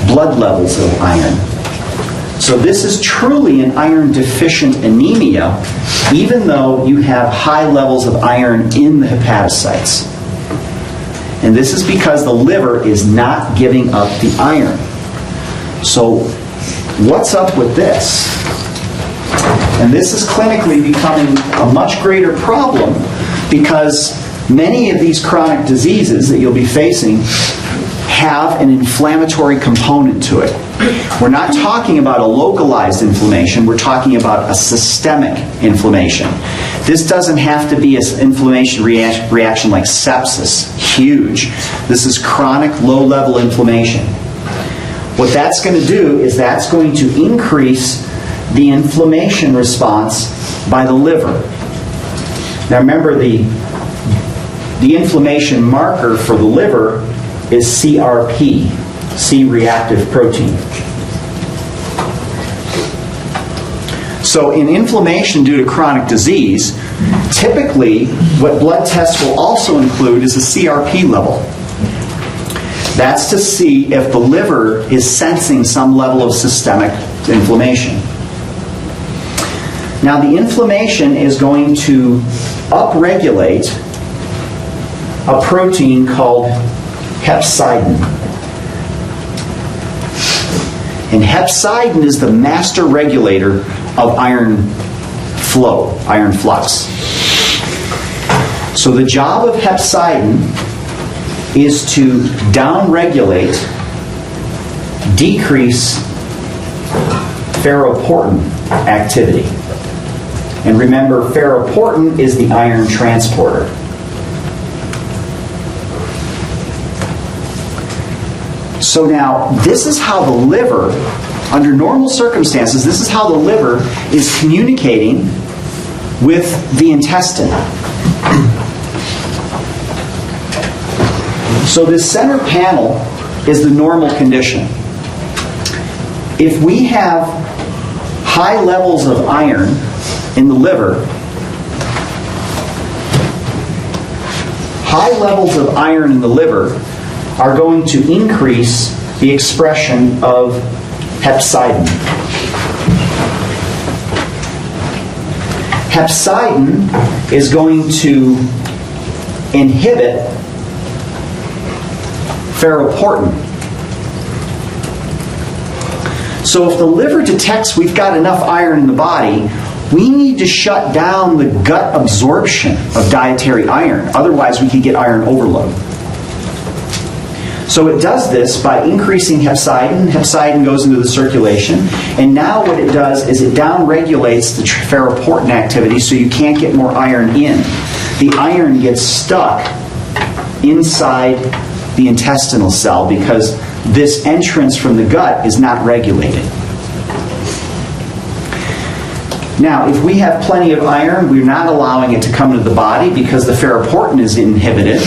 blood levels of iron. So this is truly an iron deficient anemia, even though you have high levels of iron in the hepatocytes. And this is because the liver is not giving up the iron. So what's up with this? And this is clinically becoming a much greater problem because many of these chronic diseases that you'll be facing have an inflammatory component to it. We're not talking about a localized inflammation, we're talking about a systemic inflammation. This doesn't have to be an inflammation reaction like sepsis, huge. This is chronic low-level inflammation. What that's going to do is that's going to increase the inflammation response by the liver. Now remember, the inflammation marker for the liver is CRP, C-reactive protein. So in inflammation due to chronic disease, typically what blood tests will also include is a CRP level. That's to see if the liver is sensing some level of systemic inflammation. Now the inflammation is going to upregulate a protein called hepcidin. And hepcidin is the master regulator of iron flow, iron flux. So the job of hepcidin is to downregulate, decrease ferroportin activity. And remember, ferroportin is the iron transporter. So now, this is how the liver, under normal circumstances, this is how the liver is communicating with the intestine. So this center panel is the normal condition. If we have high levels of iron in the liver, high levels of iron in the liver are going to increase the expression of hepcidin. Hepcidin is going to inhibit ferroportin. So if the liver detects we've got enough iron in the body, we need to shut down the gut absorption of dietary iron. Otherwise, we could get iron overload. So it does this by increasing hepcidin. Hepcidin goes into the circulation. And now what it does is it downregulates the ferroportin activity so you can't get more iron in. The iron gets stuck inside the intestinal cell because this entrance from the gut is not regulated. Now, if we have plenty of iron, we're not allowing it to come to the body because the ferroportin is inhibited.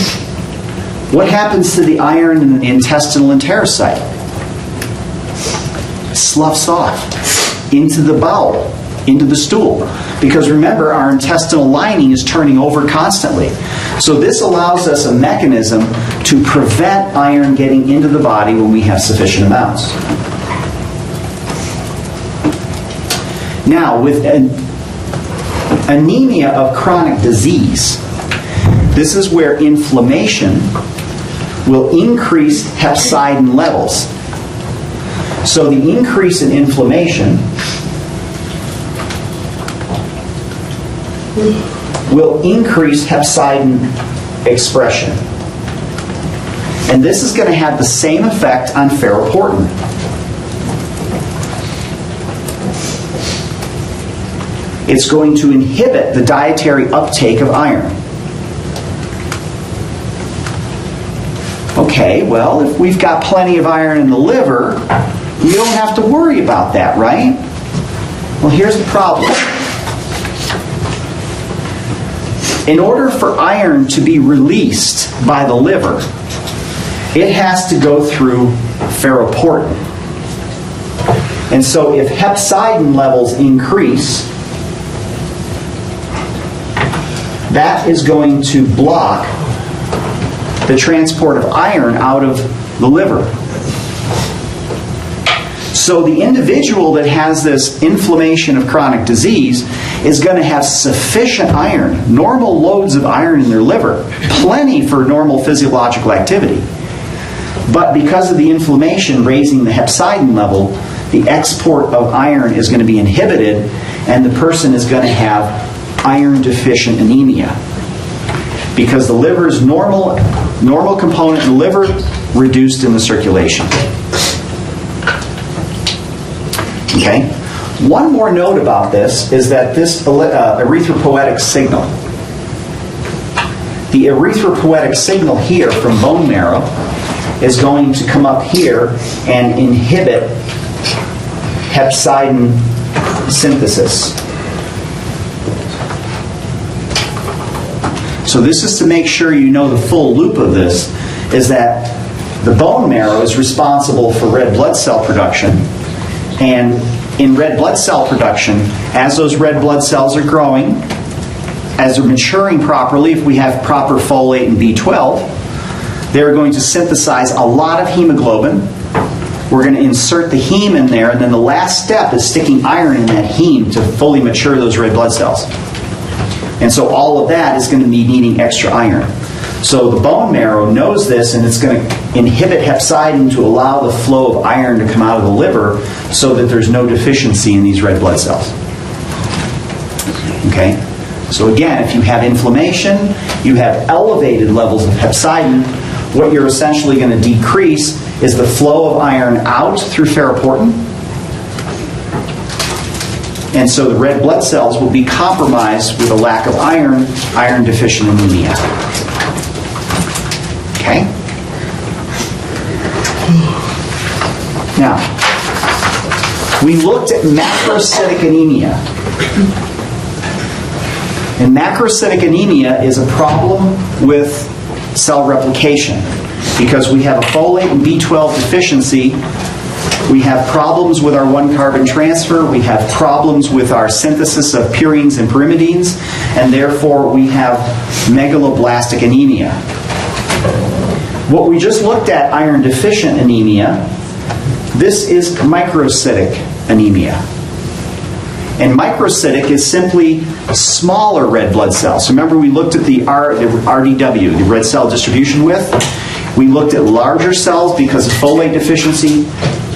What happens to the iron in the intestinal enterocyte? Sloughs off into the bowel, into the stool. Because remember, our intestinal lining is turning over constantly. So this allows us a mechanism to prevent iron getting into the body when we have sufficient amounts. Now, with anemia of chronic disease, this is where inflammation will increase hepcidin levels. So the increase in inflammation will increase hepcidin expression. And this is going to have the same effect on ferroportin. It's going to inhibit the dietary uptake of iron. Okay, well, if we've got plenty of iron in the liver, we don't have to worry about that, right? Well, here's the problem. In order for iron to be released by the liver, it has to go through ferroportin. And so if hepcidin levels increase, that is going to block the transport of iron out of the liver. So the individual that has this inflammation of chronic disease is going to have sufficient iron, normal loads of iron in their liver, plenty for normal physiological activity. But because of the inflammation raising the hepcidin level, the export of iron is going to be inhibited, and the person is going to have iron deficient anemia. Because the liver's normal component in the liver reduced in the circulation. Okay? One more note about this is that this erythropoietic signal, the erythropoietic signal here from bone marrow is going to come up here and inhibit hepcidin synthesis. So this is to make sure you know the full loop of this, is that the bone marrow is responsible for red blood cell production. And in red blood cell production, as those red blood cells are growing, as they're maturing properly, if we have proper folate and B12, they're going to synthesize a lot of hemoglobin. We're going to insert the heme in there, and then the last step is sticking iron in that heme to fully mature those red blood cells. And so all of that is going to be needing extra iron. So the bone marrow knows this, and it's going to inhibit hepcidin to allow the flow of iron to come out of the liver so that there's no deficiency in these red blood cells. Okay? So again, if you have inflammation, you have elevated levels of hepcidin, what you're essentially going to decrease is the flow of iron out through ferroportin. And so the red blood cells will be compromised with a lack of iron, iron deficient anemia. Okay? Now, we looked at macrocytic anemia. And macrocytic anemia is a problem with cell replication because we have a folate and B12 deficiency. We have problems with our one-carbon transfer. We have problems with our synthesis of purines and pyrimidines, and therefore we have megaloblastic anemia. What we just looked at, iron-deficient anemia, this is microcytic anemia. And microcytic is simply smaller red blood cells. So remember we looked at the RDW, the red cell distribution width. We looked at larger cells because of folate deficiency.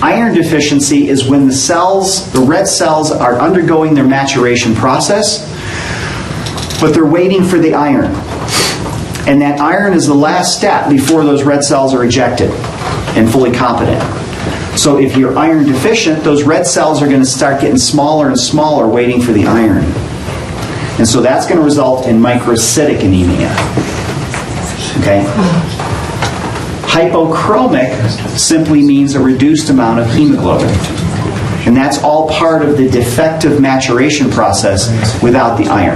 Iron deficiency is when the red cells are undergoing their maturation process, but they're waiting for the iron. And that iron is the last step before those red cells are ejected and fully competent. So if you're iron deficient, those red cells are going to start getting smaller and smaller waiting for the iron. And so that's going to result in microcytic anemia. Okay? Hypochromic simply means a reduced amount of hemoglobin. And that's all part of the defective maturation process without the iron.